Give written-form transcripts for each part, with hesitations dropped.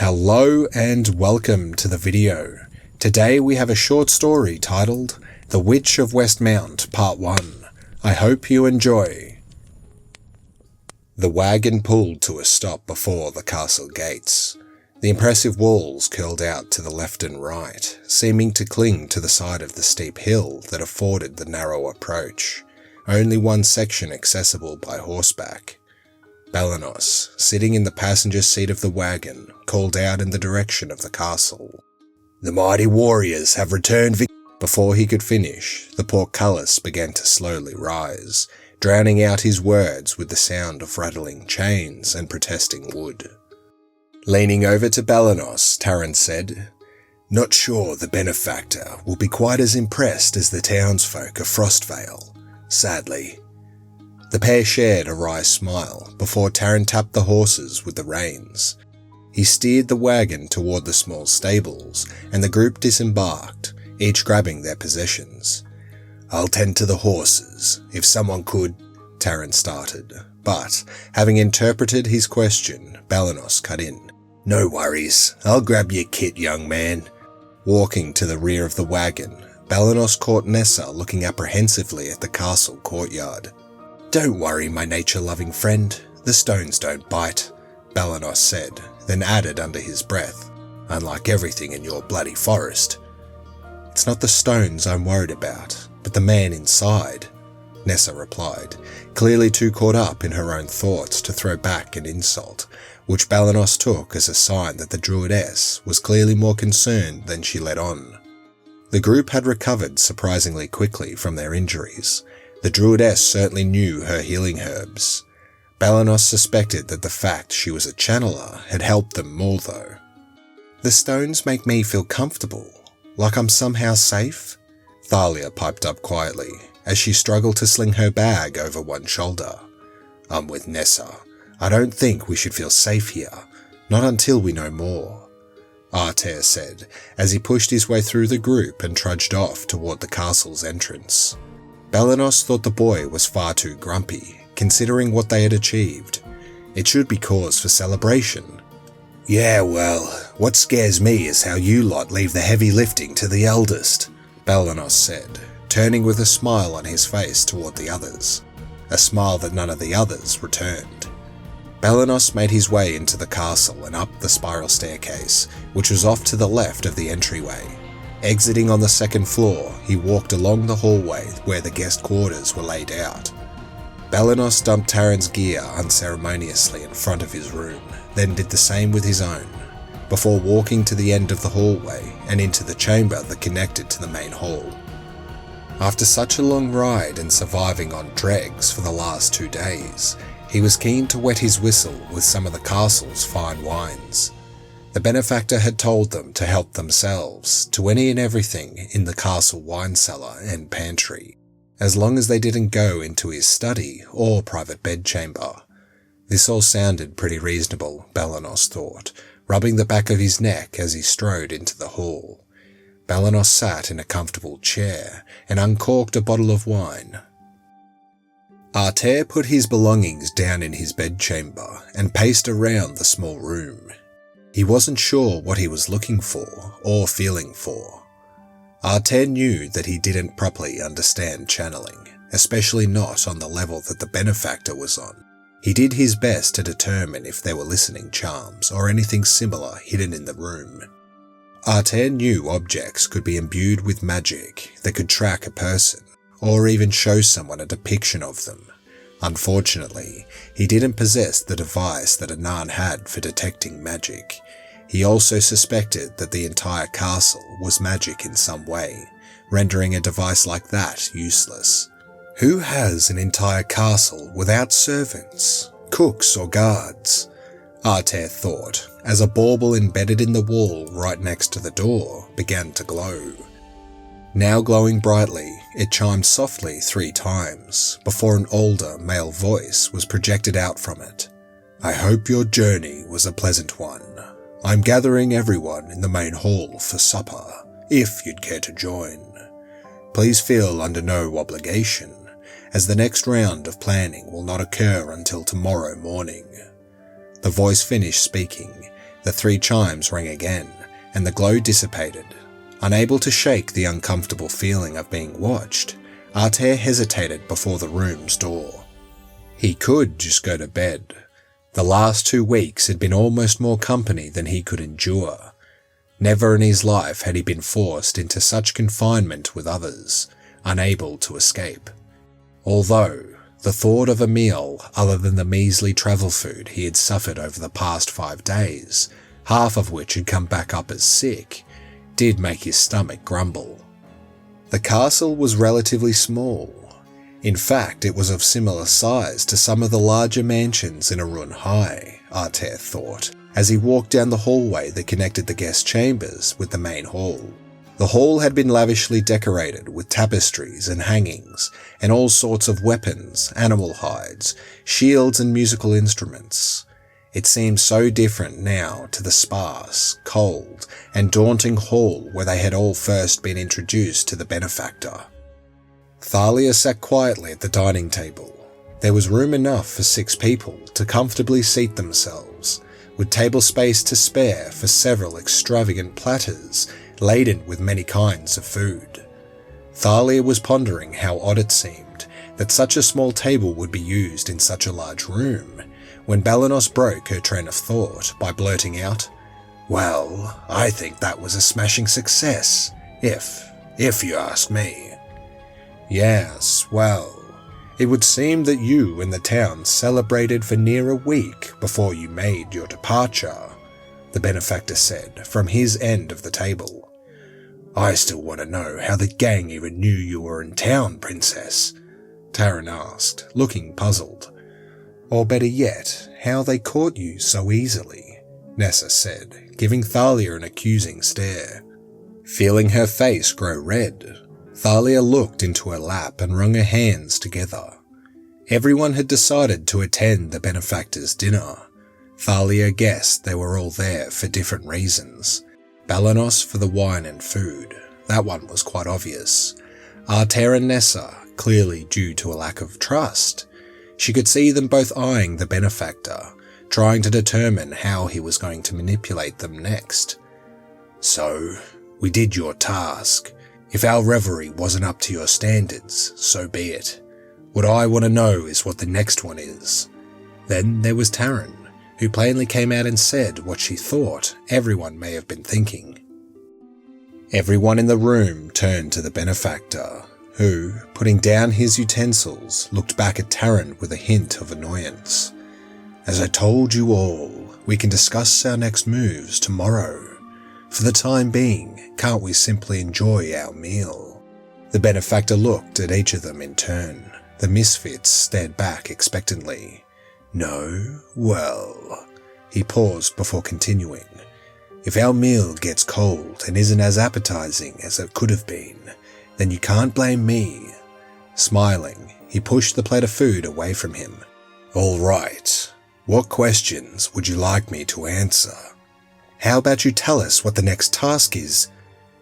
Hello and welcome to the video. Today we have a short story titled The Witch of Westmount Part 1. I hope you enjoy. The wagon pulled to a stop before the castle gates. The impressive walls curled out to the left and right, seeming to cling to the side of the steep hill that afforded the narrow approach, only one section accessible by horseback. Balanos, sitting in the passenger seat of the wagon, called out in the direction of the castle. "The mighty warriors have returned." Before he could finish, the portcullis began to slowly rise, drowning out his words with the sound of rattling chains and protesting wood. Leaning over to Balanos, Taran said, "Not sure the benefactor will be quite as impressed as the townsfolk of Frostvale, sadly." The pair shared a wry smile before Taran tapped the horses with the reins. He steered the wagon toward the small stables, and the group disembarked, each grabbing their possessions. "I'll tend to the horses, if someone could," Taran started, but, having interpreted his question, Balanos cut in. "No worries, I'll grab your kit, young man." Walking to the rear of the wagon, Balanos caught Nessa looking apprehensively at the castle courtyard. "Don't worry, my nature-loving friend, the stones don't bite," Balanos said, then added under his breath, "unlike everything in your bloody forest." "It's not the stones I'm worried about, but the man inside," Nessa replied, clearly too caught up in her own thoughts to throw back an insult, which Balanos took as a sign that the druidess was clearly more concerned than she let on. The group had recovered surprisingly quickly from their injuries. The druidess certainly knew her healing herbs. Balanos suspected that the fact she was a channeler had helped them more though. "The stones make me feel comfortable, like I'm somehow safe," Thalia piped up quietly as she struggled to sling her bag over one shoulder. "I'm with Nessa. I don't think we should feel safe here, not until we know more," Artair said as he pushed his way through the group and trudged off toward the castle's entrance. Balanos thought the boy was far too grumpy, considering what they had achieved. It should be cause for celebration. "Yeah, well, what scares me is how you lot leave the heavy lifting to the eldest," Balanos said, turning with a smile on his face toward the others, a smile that none of the others returned. Balanos made his way into the castle and up the spiral staircase, which was off to the left of the entryway. Exiting on the second floor, he walked along the hallway where the guest quarters were laid out. Balanos dumped Taran's gear unceremoniously in front of his room, then did the same with his own, before walking to the end of the hallway and into the chamber that connected to the main hall. After such a long ride and surviving on dregs for the last 2 days, he was keen to wet his whistle with some of the castle's fine wines. The benefactor had told them to help themselves to any and everything in the castle wine cellar and pantry, as long as they didn't go into his study or private bedchamber. This all sounded pretty reasonable, Balanos thought, rubbing the back of his neck as he strode into the hall. Balanos sat in a comfortable chair and uncorked a bottle of wine. Artair put his belongings down in his bedchamber and paced around the small room. He wasn't sure what he was looking for or feeling for. Artair knew that he didn't properly understand channeling, especially not on the level that the benefactor was on. He did his best to determine if there were listening charms or anything similar hidden in the room. Artair knew objects could be imbued with magic that could track a person, or even show someone a depiction of them. Unfortunately, he didn't possess the device that Anan had for detecting magic. He also suspected that the entire castle was magic in some way, rendering a device like that useless. Who has an entire castle without servants, cooks or guards? Artair thought, as a bauble embedded in the wall right next to the door began to glow. Now glowing brightly, it chimed softly 3 times before an older male voice was projected out from it. "I hope your journey was a pleasant one. I'm gathering everyone in the main hall for supper, if you'd care to join. Please feel under no obligation, as the next round of planning will not occur until tomorrow morning." The voice finished speaking, The 3 chimes rang again, and the glow dissipated. Unable to shake the uncomfortable feeling of being watched, Artair hesitated before the room's door. He could just go to bed. The last 2 weeks had been almost more company than he could endure. Never in his life had he been forced into such confinement with others, unable to escape. Although the thought of a meal other than the measly travel food he had suffered over the past 5 days, half of which had come back up as sick, did make his stomach grumble. The castle was relatively small. In fact, it was of similar size to some of the larger mansions in Arun High, Artair thought, as he walked down the hallway that connected the guest chambers with the main hall. The hall had been lavishly decorated with tapestries and hangings, and all sorts of weapons, animal hides, shields and musical instruments. It seemed so different now to the sparse, cold, and daunting hall where they had all first been introduced to the benefactor. Thalia sat quietly at the dining table. There was room enough for 6 people to comfortably seat themselves, with table space to spare for several extravagant platters laden with many kinds of food. Thalia was pondering how odd it seemed that such a small table would be used in such a large room, when Balanos broke her train of thought by blurting out, "Well, I think that was a smashing success, if you ask me." "Yes, well, it would seem that you and the town celebrated for near a week before you made your departure," the benefactor said from his end of the table. "I still want to know how the gang even knew you were in town, Princess," Taran asked, looking puzzled. "Or better yet, how they caught you so easily," Nessa said, giving Thalia an accusing stare. Feeling her face grow red, Thalia looked into her lap and wrung her hands together. Everyone had decided to attend the benefactor's dinner. Thalia guessed they were all there for different reasons. Balanos for the wine and food. That one was quite obvious. Artair and Nessa, clearly due to a lack of trust. She could see them both eyeing the benefactor, trying to determine how he was going to manipulate them next. "So, we did your task. If our revelry wasn't up to your standards, so be it. What I want to know is what the next one is." Then there was Taran, who plainly came out and said what she thought everyone may have been thinking. Everyone in the room turned to the benefactor, who, putting down his utensils, looked back at Taran with a hint of annoyance. "As I told you all, we can discuss our next moves tomorrow. For the time being, can't we simply enjoy our meal?" The benefactor looked at each of them in turn. The misfits stared back expectantly. "No? Well..." He paused before continuing. "If our meal gets cold and isn't as appetizing as it could have been, then you can't blame me." Smiling, he pushed the plate of food away from him. "All right. What questions would you like me to answer?" "How about you tell us what the next task is?"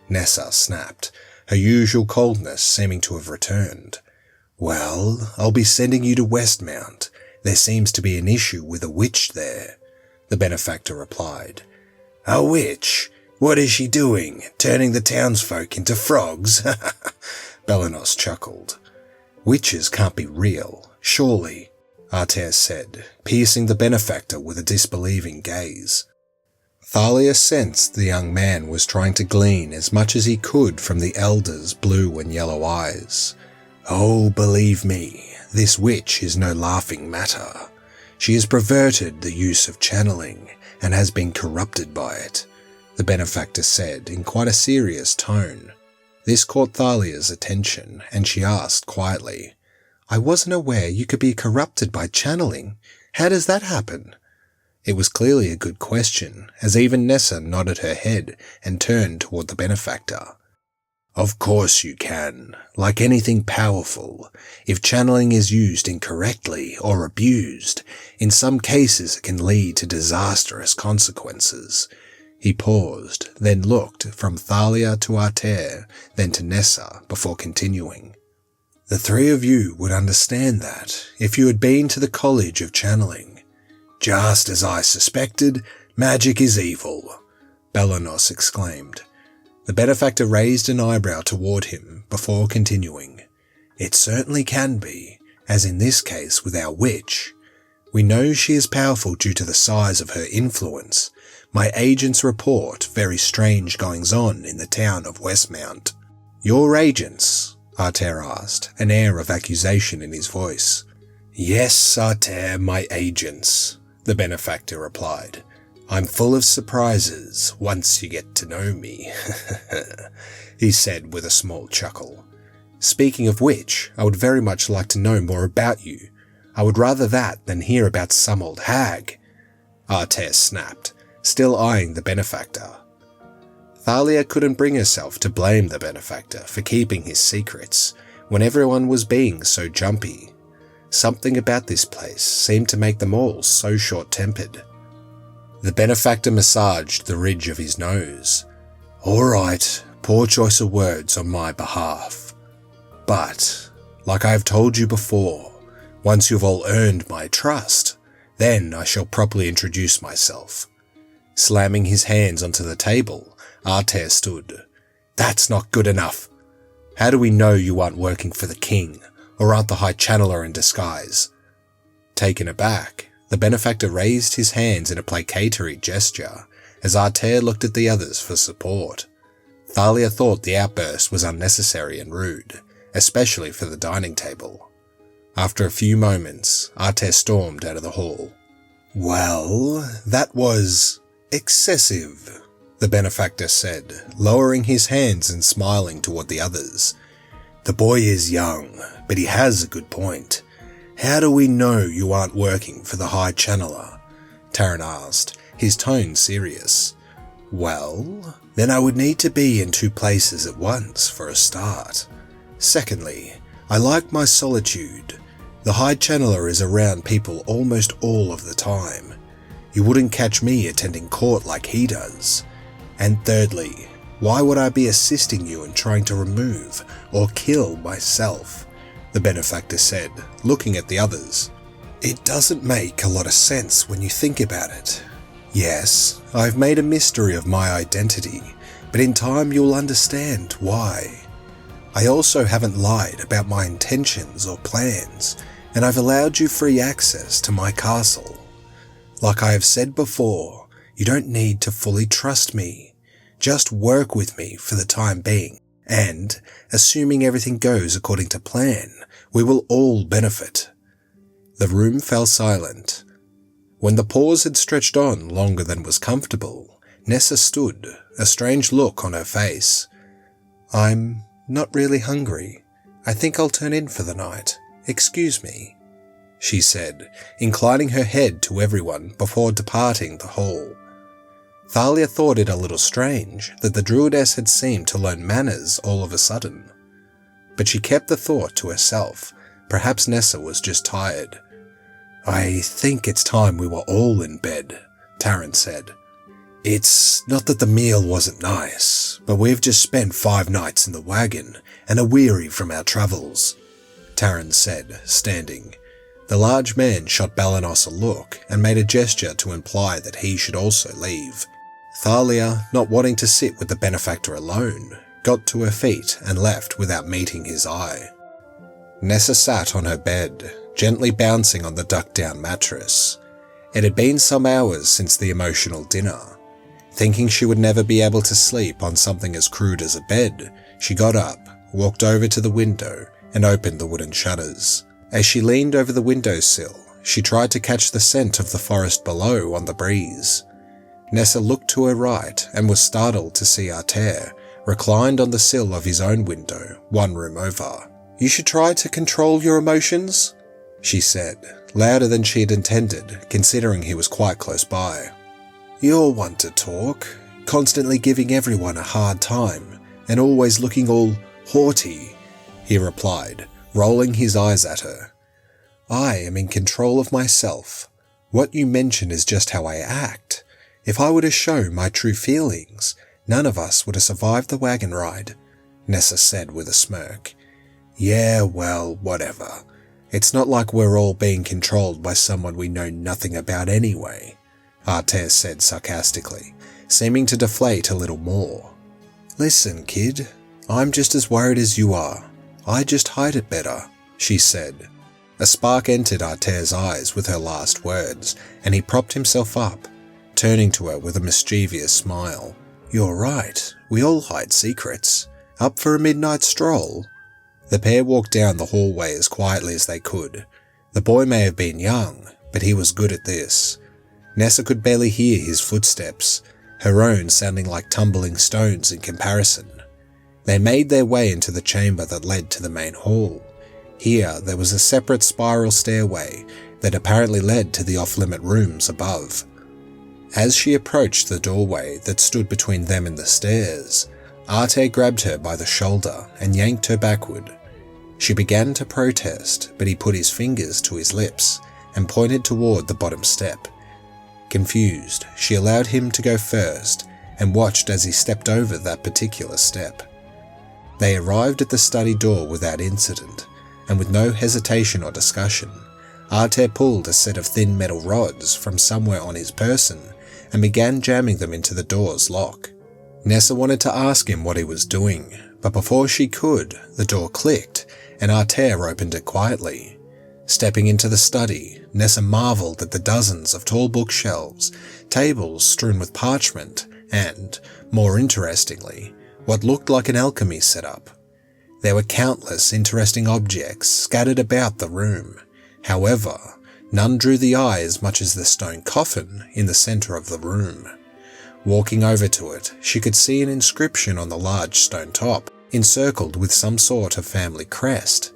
Nessa snapped, her usual coldness seeming to have returned. "Well, I'll be sending you to Westmount. There seems to be an issue with a witch there," the benefactor replied. "A witch? What is she doing? Turning the townsfolk into frogs?" Balanos chuckled. "Witches can't be real, surely," Artair said, piercing the benefactor with a disbelieving gaze. Thalia sensed the young man was trying to glean as much as he could from the elder's blue and yellow eyes. "Oh, believe me, this witch is no laughing matter. She has perverted the use of channeling and has been corrupted by it," the benefactor said in quite a serious tone. This caught Thalia's attention, and she asked quietly, "I wasn't aware you could be corrupted by channeling. How does that happen?" It was clearly a good question, as even Nessa nodded her head and turned toward the benefactor. "Of course you can. Like anything powerful, if channeling is used incorrectly or abused, in some cases it can lead to disastrous consequences." He paused, then looked from Thalia to Artair, then to Nessa, before continuing. "The 3 of you would understand that if you had been to the College of Channeling. Just as I suspected, Magic is evil, Balanos exclaimed. The benefactor raised an eyebrow toward him before continuing. It certainly can be, as in this case with our witch. We know she is powerful due to the size of her influence. My agents report very strange goings-on in the town of Westmount. Your agents? Arter asked, an air of accusation in his voice. Yes, Arter, my agents, the benefactor replied. I'm full of surprises once you get to know me, he said with a small chuckle. Speaking of which, I would very much like to know more about you. I would rather that than hear about some old hag. Arter snapped, still eyeing the benefactor. Thalia couldn't bring herself to blame the benefactor for keeping his secrets when everyone was being so jumpy. Something about this place seemed to make them all so short-tempered. The benefactor massaged the ridge of his nose. All right, poor choice of words on my behalf. But, like I have told you before, once you've all earned my trust, then I shall properly introduce myself. Slamming his hands onto the table, Arter stood. That's not good enough. How do we know you aren't working for the king, or aren't the High Channeler in disguise? Taken aback, the benefactor raised his hands in a placatory gesture as Arter looked at the others for support. Thalia thought the outburst was unnecessary and rude, especially for the dining table. After a few moments, Arter stormed out of the hall. Well, that was excessive, the benefactor said, lowering his hands and smiling toward the others. The boy is young, but he has a good point. How do we know you aren't working for the High Channeler? Taran asked, his tone serious. Well, then I would need to be in 2 places at once for a start. Secondly, I like my solitude. The High Channeler is around people almost all of the time. You wouldn't catch me attending court like he does. And thirdly, why would I be assisting you in trying to remove or kill myself? The benefactor said, looking at the others. It doesn't make a lot of sense when you think about it. Yes, I've made a mystery of my identity, but in time you'll understand why. I also haven't lied about my intentions or plans, and I've allowed you free access to my castle. Like I have said before, you don't need to fully trust me. Just work with me for the time being, and, assuming everything goes according to plan, we will all benefit. The room fell silent. When the pause had stretched on longer than was comfortable, Nessa stood, a strange look on her face. I'm not really hungry. I think I'll turn in for the night. Excuse me, she said, inclining her head to everyone before departing the hall. Thalia thought it a little strange that the druidess had seemed to learn manners all of a sudden. But she kept the thought to herself. Perhaps Nessa was just tired. I think it's time we were all in bed, Taran said. It's not that the meal wasn't nice, but we've just spent 5 nights in the wagon and are weary from our travels, Taran said, standing. The large man shot Balanos a look and made a gesture to imply that he should also leave. Thalia, not wanting to sit with the benefactor alone, got to her feet and left without meeting his eye. Nessa sat on her bed, gently bouncing on the ducked-down mattress. It had been some hours since the emotional dinner. Thinking she would never be able to sleep on something as crude as a bed, she got up, walked over to the window, and opened the wooden shutters. As she leaned over the windowsill, she tried to catch the scent of the forest below on the breeze. Nessa looked to her right and was startled to see Arter, reclined on the sill of his own window, 1 room over. You should try to control your emotions, she said, louder than she had intended, considering he was quite close by. You're one to talk, constantly giving everyone a hard time, and always looking all haughty, he replied, rolling his eyes at her. I am in control of myself. What you mention is just how I act. If I were to show my true feelings, none of us would have survived the wagon ride, Nessa said with a smirk. Yeah, well, whatever. It's not like we're all being controlled by someone we know nothing about anyway. Artair said sarcastically, seeming to deflate a little more. Listen, kid, I'm just as worried as you are. I just hide it better, she said. A spark entered Artair's eyes with her last words, and he propped himself up, turning to her with a mischievous smile. You're right, we all hide secrets. Up for a midnight stroll? The pair walked down the hallway as quietly as they could. The boy may have been young, but he was good at this. Nessa could barely hear his footsteps, her own sounding like tumbling stones in comparison. They made their way into the chamber that led to the main hall. Here there was a separate spiral stairway that apparently led to the off-limit rooms above. As she approached the doorway that stood between them and the stairs, Artair grabbed her by the shoulder and yanked her backward. She began to protest, but he put his fingers to his lips and pointed toward the bottom step. Confused, she allowed him to go first and watched as he stepped over that particular step. They arrived at the study door without incident, and with no hesitation or discussion, Artair pulled a set of thin metal rods from somewhere on his person and began jamming them into the door's lock. Nessa wanted to ask him what he was doing, but before she could, the door clicked and Artair opened it quietly. Stepping into the study, Nessa marveled at the dozens of tall bookshelves, tables strewn with parchment, and, more interestingly, what looked like an alchemy setup. There were countless interesting objects scattered about the room. However, none drew the eye as much as the stone coffin in the center of the room. Walking over to it, she could see an inscription on the large stone top, encircled with some sort of family crest.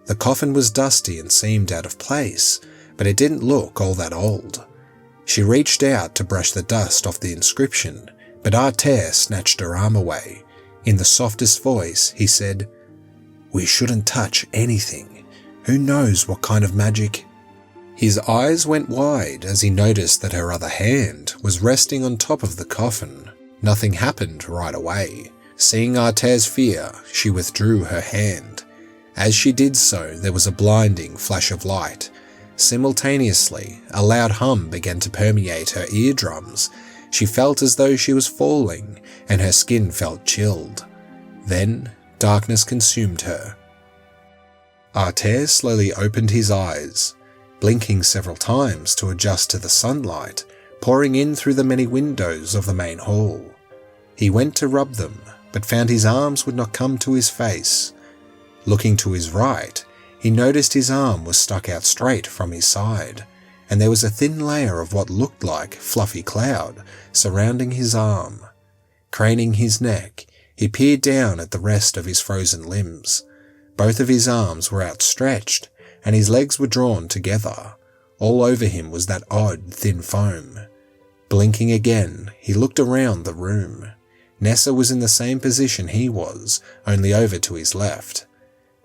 The coffin was dusty and seemed out of place, but it didn't look all that old. She reached out to brush the dust off the inscription, but Artair snatched her arm away. In the softest voice, he said, "We shouldn't touch anything. Who knows what kind of magic?" His eyes went wide as he noticed that her other hand was resting on top of the coffin. Nothing happened right away. Seeing Artair's fear, she withdrew her hand. As she did so, there was a blinding flash of light. Simultaneously, a loud hum began to permeate her eardrums. She felt as though she was falling, and her skin felt chilled. Then, darkness consumed her. Artair slowly opened his eyes, blinking several times to adjust to the sunlight pouring in through the many windows of the main hall. He went to rub them, but found his arms would not come to his face. Looking to his right, he noticed his arm was stuck out straight from his side, and there was a thin layer of what looked like fluffy cloud surrounding his arm. Craning his neck, he peered down at the rest of his frozen limbs. Both of his arms were outstretched, and his legs were drawn together. All over him was that odd, thin foam. Blinking again, he looked around the room. Nessa was in the same position he was, only over to his left.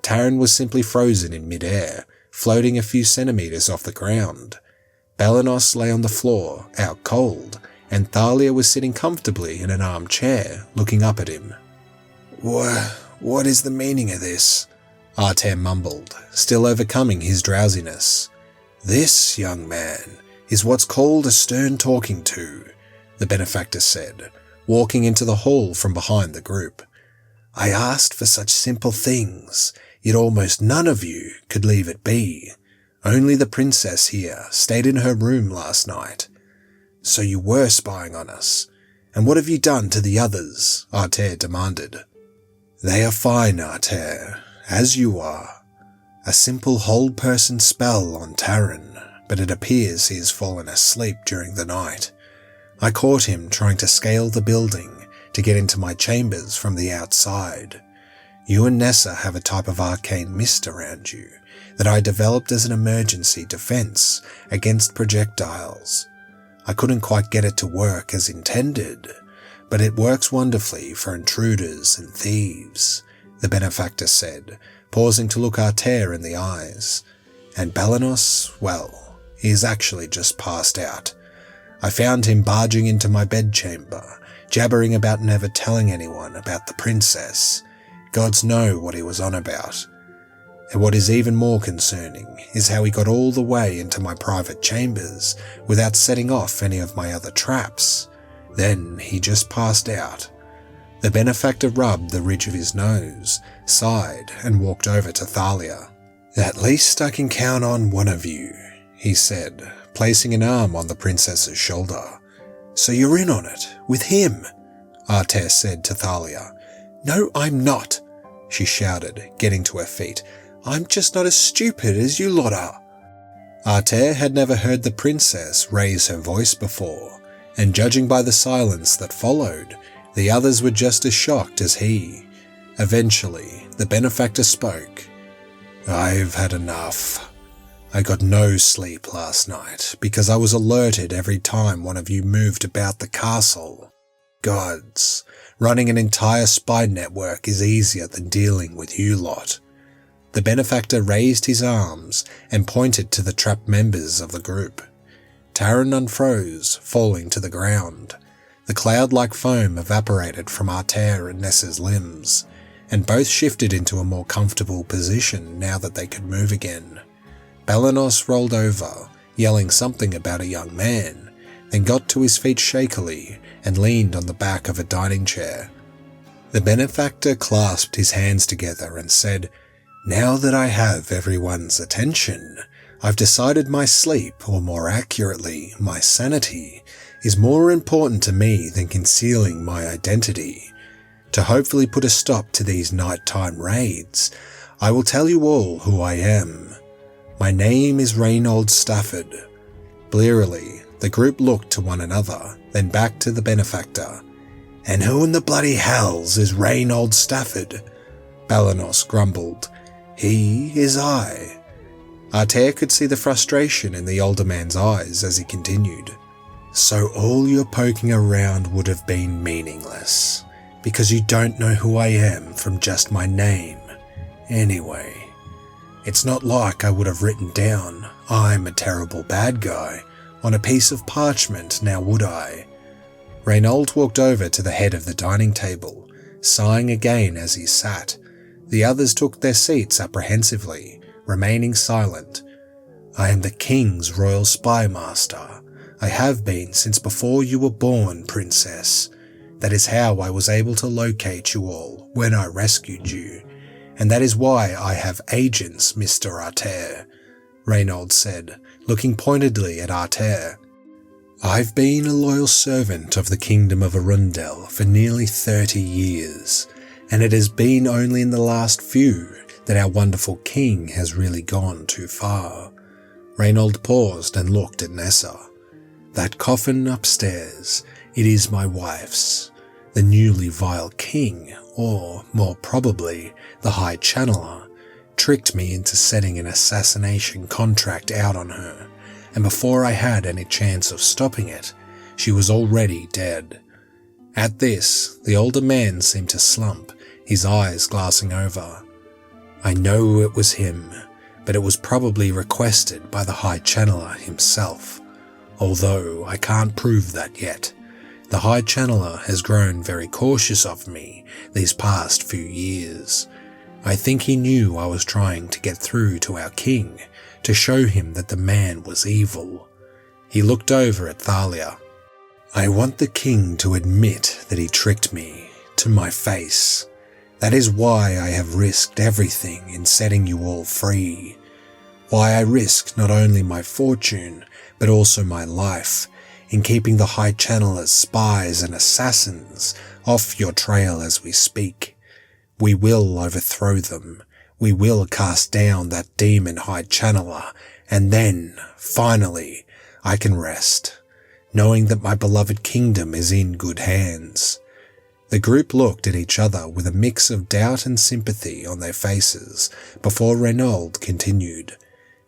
Taryn was simply frozen in mid-air, floating a few centimeters off the ground. Balanos lay on the floor, out cold, and Thalia was sitting comfortably in an armchair, looking up at him. What is the meaning of this?" Artair mumbled, still overcoming his drowsiness. "This, young man, is what's called a stern talking to," the benefactor said, walking into the hall from behind the group. "I asked for such simple things, yet almost none of you could leave it be. Only the princess here stayed in her room last night. So you were spying on us. And what have you done to the others?" Artair demanded. "They are fine, Artair, as you are. A simple hold-person spell on Taryn, but it appears he has fallen asleep during the night. I caught him trying to scale the building to get into my chambers from the outside. You and Nessa have a type of arcane mist around you that I developed as an emergency defense against projectiles. I couldn't quite get it to work as intended, but it works wonderfully for intruders and thieves," the benefactor said, pausing to look Artair in the eyes. "And Balanos, well, he is actually just passed out. I found him barging into my bedchamber, jabbering about never telling anyone about the princess. Gods know what he was on about. And what is even more concerning is how he got all the way into my private chambers without setting off any of my other traps. Then he just passed out. The benefactor rubbed the ridge of his nose, sighed, and walked over to Thalia. "At least I can count on one of you," he said, placing an arm on the princess's shoulder. "So you're in on it, with him?" Artair said to Thalia. "No, I'm not," she shouted, getting to her feet. "I'm just not as stupid as you lot are." Artair had never heard the princess raise her voice before, and judging by the silence that followed, the others were just as shocked as he. Eventually, the benefactor spoke. "I've had enough. I got no sleep last night because I was alerted every time one of you moved about the castle. Gods, running an entire spy network is easier than dealing with you lot." The benefactor raised his arms and pointed to the trapped members of the group. Taran unfroze, falling to the ground. The cloud-like foam evaporated from Artair and Nessa's limbs, and both shifted into a more comfortable position now that they could move again. Balanos rolled over, yelling something about a young man, then got to his feet shakily and leaned on the back of a dining chair. The benefactor clasped his hands together and said, "Now that I have everyone's attention, I've decided my sleep, or more accurately, my sanity, is more important to me than concealing my identity. To hopefully put a stop to these nighttime raids, I will tell you all who I am. My name is Reynold Stafford." Blearily, the group looked to one another, then back to the benefactor. "And who in the bloody hells is Reynold Stafford?" Balanos grumbled. "He is I." Artair could see the frustration in the older man's eyes as he continued. "So all your poking around would have been meaningless, because you don't know who I am from just my name. Anyway, it's not like I would have written down, 'I'm a terrible bad guy,' on a piece of parchment, now would I?" Reynold walked over to the head of the dining table, sighing again as he sat. The others took their seats apprehensively, remaining silent. "I am the King's royal spy master. I have been since before you were born, princess. That is how I was able to locate you all when I rescued you, and that is why I have agents, Mr. Artair," Reynold said, looking pointedly at Artair. "I've been a loyal servant of the Kingdom of Arundel for nearly 30 years, and it has been only in the last few that our wonderful king has really gone too far." Reynold paused and looked at Nessa. "That coffin upstairs, it is my wife's. The newly vile king, or more probably the High Channeler, tricked me into setting an assassination contract out on her, and before I had any chance of stopping it, she was already dead." At this, the older man seemed to slump, his eyes glassing over. "I know it was him, but it was probably requested by the High Channeler himself, although I can't prove that yet. The High Channeler has grown very cautious of me these past few years. I think he knew I was trying to get through to our king, to show him that the man was evil." He looked over at Thalia. "I want the king to admit that he tricked me, to my face. That is why I have risked everything in setting you all free. Why I risk not only my fortune, but also my life, in keeping the High Channeler's spies and assassins off your trail as we speak. We will overthrow them. We will cast down that demon High Channeler, and then, finally, I can rest, knowing that my beloved kingdom is in good hands." The group looked at each other with a mix of doubt and sympathy on their faces before Reynold continued.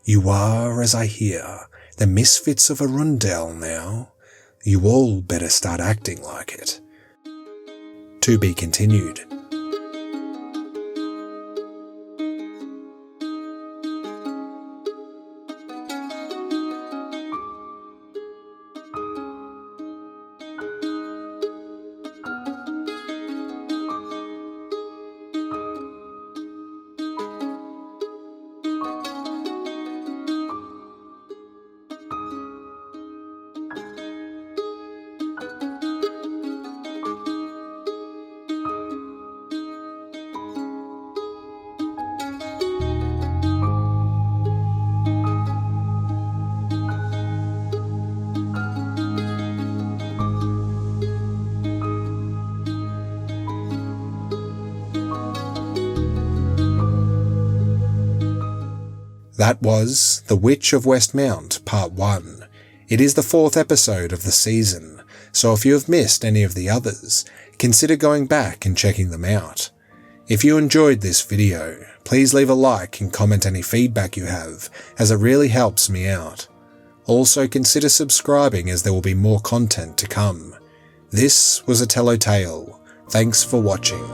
"You are, as I hear, the misfits of Arundel now. You all better start acting like it." To be continued. That was The Witch of Westmount Part 1. It is the 4th episode of the season, so if you have missed any of the others, consider going back and checking them out. If you enjoyed this video, please leave a like and comment any feedback you have, as it really helps me out. Also consider subscribing, as there will be more content to come. This was a Tello Tale. Thanks for watching.